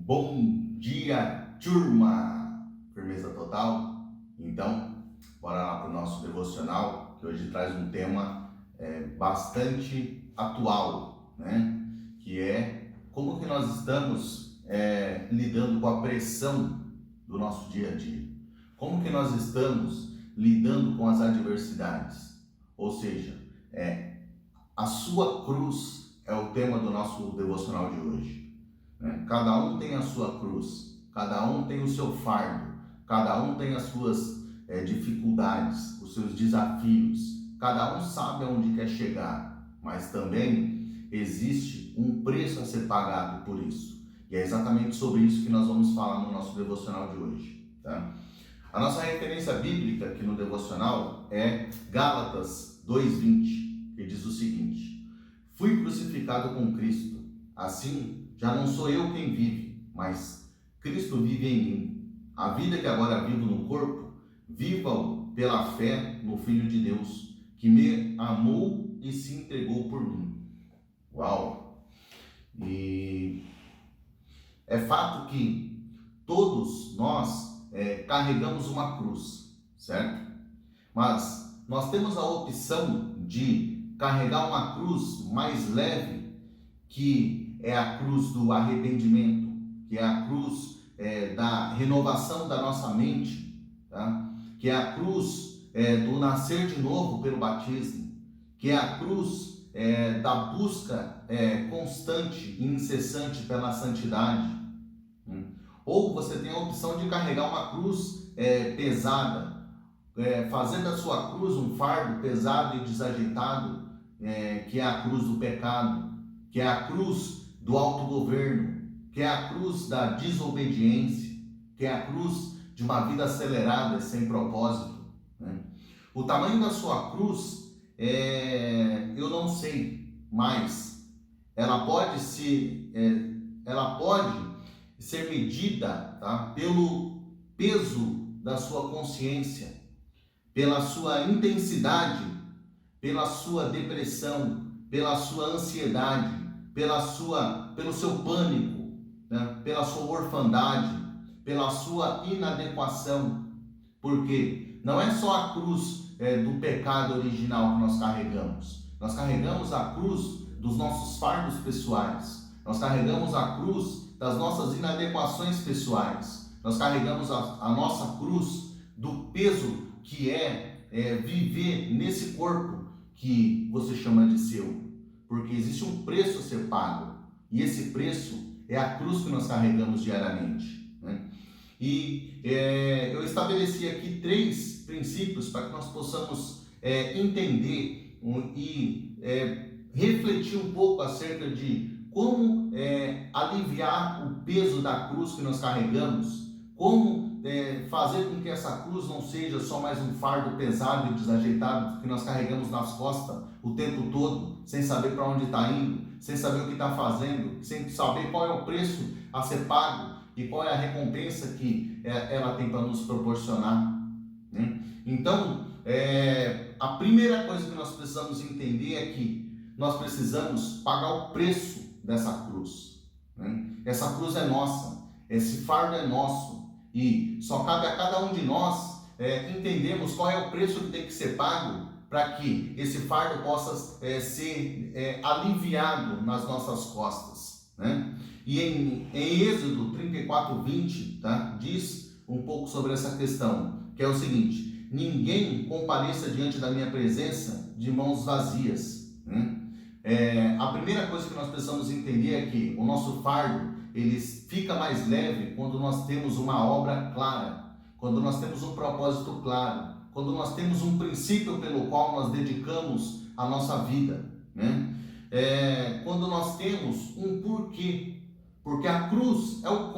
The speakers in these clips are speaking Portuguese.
Bom dia, turma! Firmeza total? Então, bora lá para o nosso devocional, que hoje traz um tema bastante atual, né? Que é como que nós estamos lidando com a pressão do nosso dia a dia. Como que nós estamos lidando com as adversidades. Ou seja, a sua cruz é o tema do nosso devocional de hoje. Cada um tem a sua cruz, cada um tem o seu fardo, cada um tem as suas dificuldades, os seus desafios, cada um sabe aonde quer chegar, mas também existe um preço a ser pagado por isso. E é exatamente sobre isso que nós vamos falar no nosso devocional de hoje, tá? A nossa referência bíblica aqui no devocional é Gálatas 2:20, que diz o seguinte: fui crucificado com Cristo, assim já não sou eu quem vive, mas Cristo vive em mim. A vida que agora vivo no corpo, viva-o pela fé no Filho de Deus, que me amou e se entregou por mim. Uau! E é fato que todos nós carregamos uma cruz, certo? Mas nós temos a opção de carregar uma cruz mais leve, que é a cruz do arrependimento, que é a cruz da renovação da nossa mente, tá? Que é a cruz do nascer de novo pelo batismo, que é a cruz da busca constante e incessante pela santidade. Ou você tem a opção de carregar uma cruz pesada, fazer da sua cruz um fardo pesado e desajeitado, que é a cruz do pecado, que é a cruz do autogoverno, que é a cruz da desobediência, que é a cruz de uma vida acelerada e sem propósito, né? O tamanho da sua cruz, eu não sei, mas ela pode ser medida, tá, pelo peso da sua consciência, pela sua intensidade, pela sua depressão, pela sua ansiedade, pelo seu pânico, né? Pela sua orfandade, pela sua inadequação, porque não é só a cruz do pecado original que nós carregamos a cruz dos nossos fardos pessoais, nós carregamos a cruz das nossas inadequações pessoais, nós carregamos a nossa cruz do peso que viver nesse corpo que você chama de seu. Porque existe um preço a ser pago, e esse preço é a cruz que nós carregamos diariamente, né? E eu estabeleci aqui 3 princípios para que nós possamos entender e refletir um pouco acerca de como aliviar o peso da cruz que nós carregamos, como fazer com que essa cruz não seja só mais um fardo pesado e desajeitado que nós carregamos nas costas o tempo todo, sem saber para onde está indo, sem saber o que está fazendo, sem saber qual é o preço a ser pago e qual é a recompensa que ela tem para nos proporcionar, né? Então, a primeira coisa que nós precisamos entender é que nós precisamos pagar o preço dessa cruz, né? Essa cruz é nossa, esse fardo é nosso, e só cabe a cada um de nós entendermos qual é o preço que tem que ser pago para que esse fardo possa ser aliviado nas nossas costas, né? E em Êxodo 34:20, tá, diz um pouco sobre essa questão, que é o seguinte: ninguém compareça diante da minha presença de mãos vazias, né? A primeira coisa que nós precisamos entender é que o nosso fardo ele fica mais leve quando nós temos uma obra clara, quando nós temos um propósito claro, quando nós temos um princípio pelo qual nós dedicamos a nossa vida, né? Quando nós temos um porquê, porque a cruz é o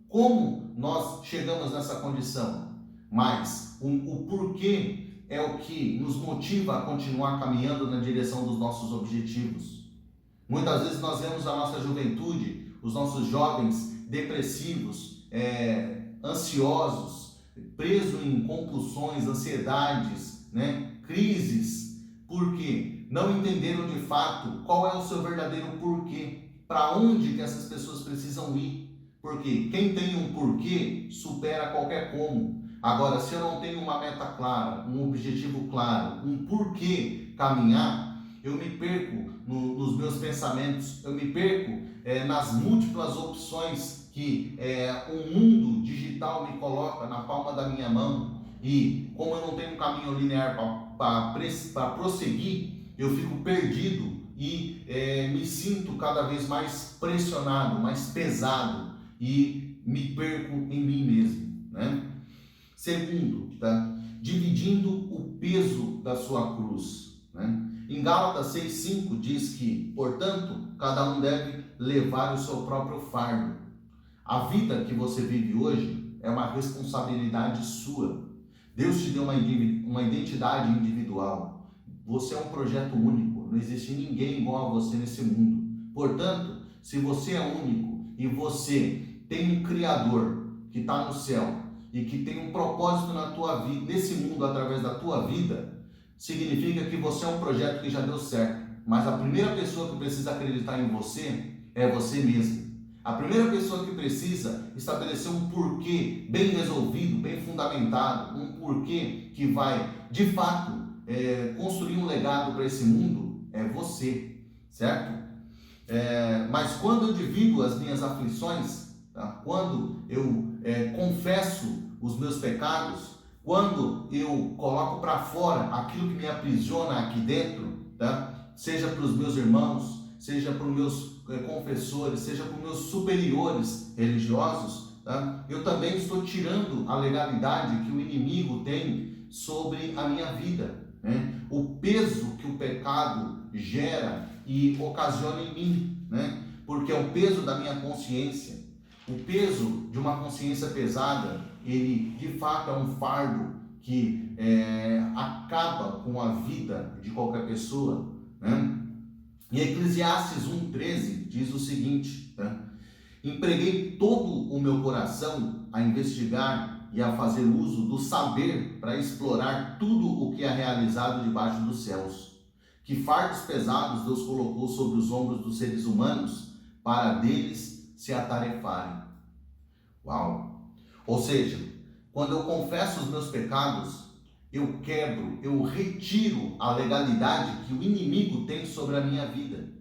como nós chegamos nessa condição, mas o porquê é o que nos motiva a continuar caminhando na direção dos nossos objetivos. Muitas vezes nós vemos a nossa juventude, os nossos jovens depressivos, ansiosos, presos em compulsões, ansiedades, né? Crises, porque não entenderam de fato qual é o seu verdadeiro porquê, para onde que essas pessoas precisam ir, Porque quem tem um porquê supera qualquer como. Agora, se eu não tenho uma meta clara, um objetivo claro, um porquê caminhar, eu me perco nos meus pensamentos, eu me perco nas múltiplas opções que o mundo digital me coloca na palma da minha mão. E como eu não tenho um caminho linear para prosseguir, eu fico perdido e me sinto cada vez mais pressionado, mais pesado e me perco em mim mesmo, né? Segundo, tá? Dividindo o peso da sua cruz, né? Em Gálatas 6,5 diz que, portanto, cada um deve levar o seu próprio fardo. A vida que você vive hoje é uma responsabilidade sua. Deus te deu uma identidade individual. Você é um projeto único. Não existe ninguém igual a você nesse mundo. Portanto, se você é único e você tem um Criador que está no céu e que tem um propósito na tua vida, nesse mundo através da tua vida, significa que você é um projeto que já deu certo. Mas a primeira pessoa que precisa acreditar em você é você mesmo. A primeira pessoa que precisa estabelecer um porquê bem resolvido, bem fundamentado, um porquê que vai, de fato, construir um legado para esse mundo, é você, certo? Mas quando eu divido as minhas aflições, tá? Quando eu confesso os meus pecados, quando eu coloco para fora aquilo que me aprisiona aqui dentro, tá? Seja para os meus irmãos, seja para os meus confessores, seja para os meus superiores religiosos, tá? Eu também estou tirando a legalidade que o inimigo tem sobre a minha vida, né? O peso que o pecado gera e ocasiona em mim, né? Porque é o peso da minha consciência. O peso de uma consciência pesada, ele de fato é um fardo que acaba com a vida de qualquer pessoa, né? Em Eclesiastes 1,13 diz o seguinte, né? Empreguei todo o meu coração a investigar e a fazer uso do saber para explorar tudo o que é realizado debaixo dos céus. Que fardos pesados Deus colocou sobre os ombros dos seres humanos para deles se atarefarem. Uau! Ou seja, quando eu confesso os meus pecados, eu quebro, eu retiro a legalidade que o inimigo tem sobre a minha vida,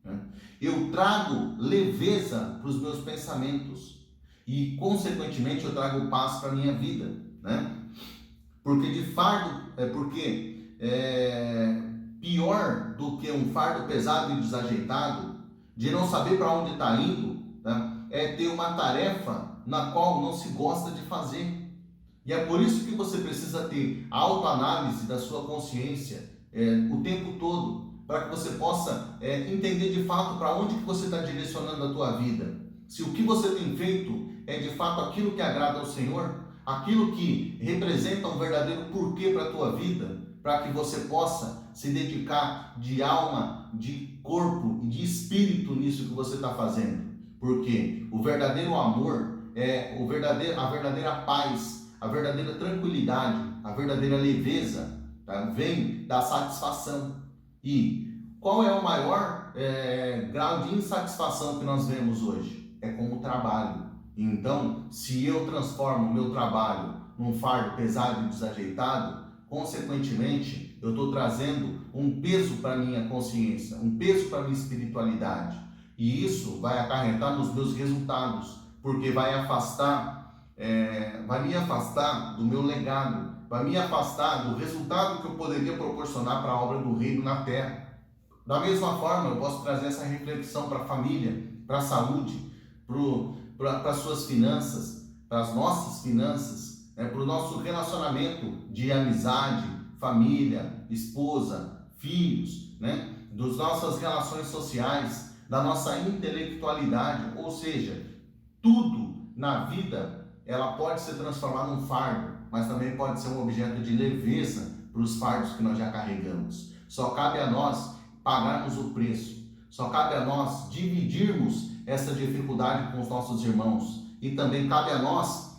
né? Eu trago leveza para os meus pensamentos e, consequentemente, eu trago paz para a minha vida, né? Porque de fardo, pior do que um fardo pesado e desajeitado, de não saber para onde está indo, né? É ter uma tarefa na qual não se gosta de fazer. E é por isso que você precisa ter a autoanálise da sua consciência o tempo todo, para que você possa entender de fato para onde que você está direcionando a tua vida. Se o que você tem feito é de fato aquilo que agrada ao Senhor, aquilo que representa um verdadeiro porquê para a tua vida, para que você possa se dedicar de alma, de corpo e de espírito nisso que você está fazendo. Porque o verdadeiro amor a verdadeira paz, a verdadeira tranquilidade, a verdadeira leveza, tá? Vem da satisfação. E qual é o maior grau de insatisfação que nós vemos hoje? É com o trabalho. Então, se eu transformo o meu trabalho num fardo pesado e desajeitado, consequentemente, eu estou trazendo um peso para a minha consciência, um peso para a minha espiritualidade. E isso vai acarretar nos meus resultados, porque vai me afastar do meu legado, vai me afastar do resultado que eu poderia proporcionar para a obra do reino na terra. Da mesma forma, eu posso trazer essa reflexão para a família, para a saúde, para as suas finanças, para as nossas finanças, para o nosso relacionamento de amizade, família, esposa, filhos, né? Das nossas relações sociais, da nossa intelectualidade, ou seja, tudo na vida ela pode ser transformada num fardo, mas também pode ser um objeto de leveza para os fardos que nós já carregamos. Só cabe a nós pagarmos o preço, só cabe a nós dividirmos essa dificuldade com os nossos irmãos, e também cabe a nós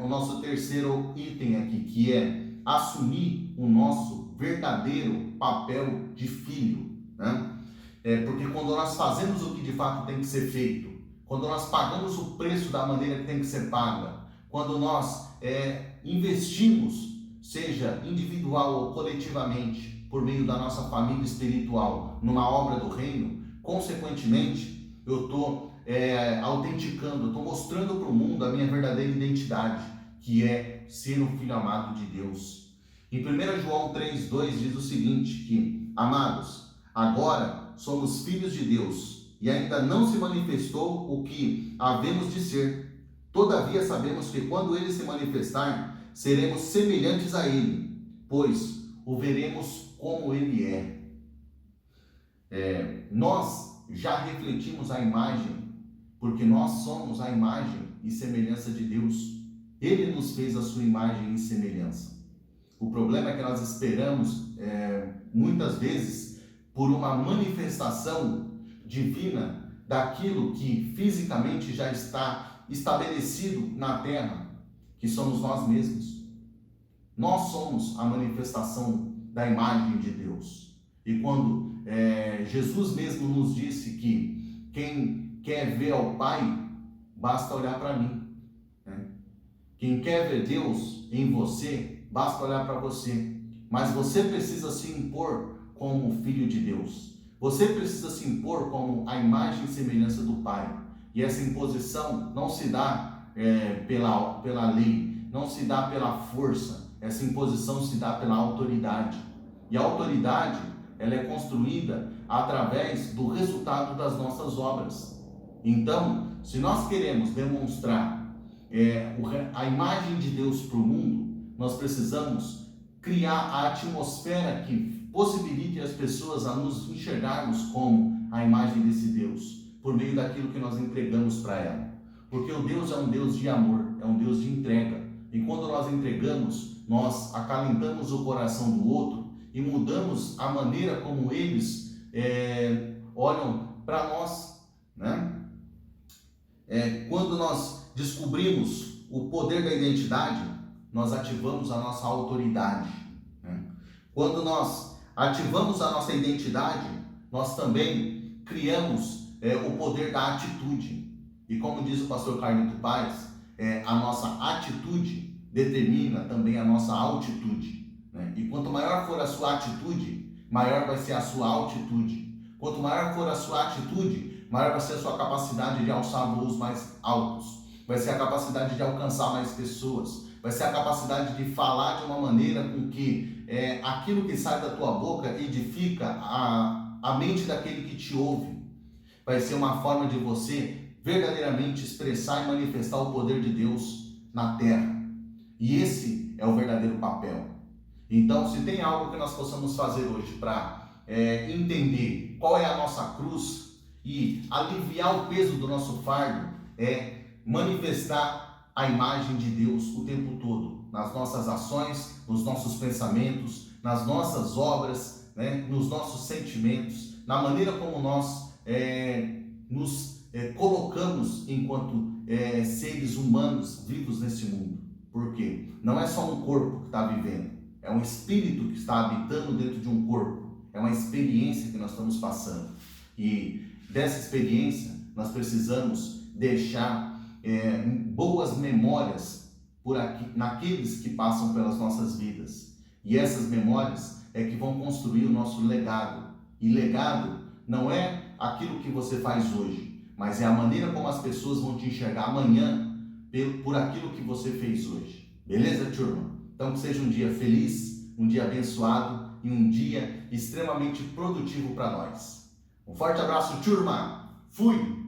o nosso terceiro item aqui, que é assumir o nosso verdadeiro papel de filho, né? Porque quando nós fazemos o que de fato tem que ser feito, quando nós pagamos o preço da maneira que tem que ser paga, quando nós investimos, seja individual ou coletivamente, por meio da nossa família espiritual, numa obra do reino, consequentemente, eu estou autenticando, eu estou mostrando para o mundo a minha verdadeira identidade, que é ser um filho amado de Deus. Em 1 João 3,2 diz o seguinte, que, amados, agora somos filhos de Deus, e ainda não se manifestou o que havemos de ser. Todavia sabemos que quando ele se manifestar, seremos semelhantes a ele, pois o veremos como ele é. Nós já refletimos a imagem, porque nós somos a imagem e semelhança de Deus. Ele nos fez a sua imagem e semelhança. O problema é que nós esperamos, muitas vezes, por uma manifestação divina daquilo que fisicamente já está estabelecido na terra, que somos nós mesmos. Nós somos a manifestação da imagem de Deus. E quando Jesus mesmo nos disse que quem quer ver ao Pai, basta olhar para mim. Quem quer ver Deus em você, basta olhar para você. Mas você precisa se impor como filho de Deus. Você precisa se impor como a imagem e semelhança do Pai. E essa imposição não se dá pela lei, não se dá pela força. Essa imposição se dá pela autoridade. E a autoridade, ela é construída através do resultado das nossas obras. Então, se nós queremos demonstrar a imagem de Deus para o mundo, nós precisamos criar a atmosfera que possibilite as pessoas a nos enxergarmos como a imagem desse Deus, por meio daquilo que nós entregamos para ela. Porque o Deus é um Deus de amor, é um Deus de entrega. E quando nós entregamos, nós acalentamos o coração do outro e mudamos a maneira como eles olham para nós, né? Quando nós descobrimos o poder da identidade, nós ativamos a nossa autoridade, né? Quando nós ativamos a nossa identidade, nós também criamos o poder da atitude. E como diz o pastor Carlito Paz, a nossa atitude determina também a nossa altitude, né? E quanto maior for a sua atitude, maior vai ser a sua altitude. Quanto maior for a sua atitude, maior vai ser a sua capacidade de alçar voos mais altos. Vai ser a capacidade de alcançar mais pessoas. Vai ser a capacidade de falar de uma maneira com que aquilo que sai da tua boca edifica a mente daquele que te ouve. Vai ser uma forma de você verdadeiramente expressar e manifestar o poder de Deus na terra. E esse é o verdadeiro papel. Então, se tem algo que nós possamos fazer hoje para entender qual é a nossa cruz e aliviar o peso do nosso fardo, é manifestar a imagem de Deus o tempo todo, nas nossas ações, nos nossos pensamentos, nas nossas obras, né, nos nossos sentimentos, na maneira como nós nos colocamos enquanto seres humanos vivos nesse mundo. Por quê? Não é só um corpo que está vivendo, é um espírito que está habitando dentro de um corpo, é uma experiência que nós estamos passando. E dessa experiência nós precisamos deixar boas memórias naqueles que passam pelas nossas vidas. E essas memórias é que vão construir o nosso legado. E legado não é aquilo que você faz hoje, mas é a maneira como as pessoas vão te enxergar amanhã por aquilo que você fez hoje. Beleza, turma? Então que seja um dia feliz, um dia abençoado e um dia extremamente produtivo para nós. Um forte abraço, turma! Fui!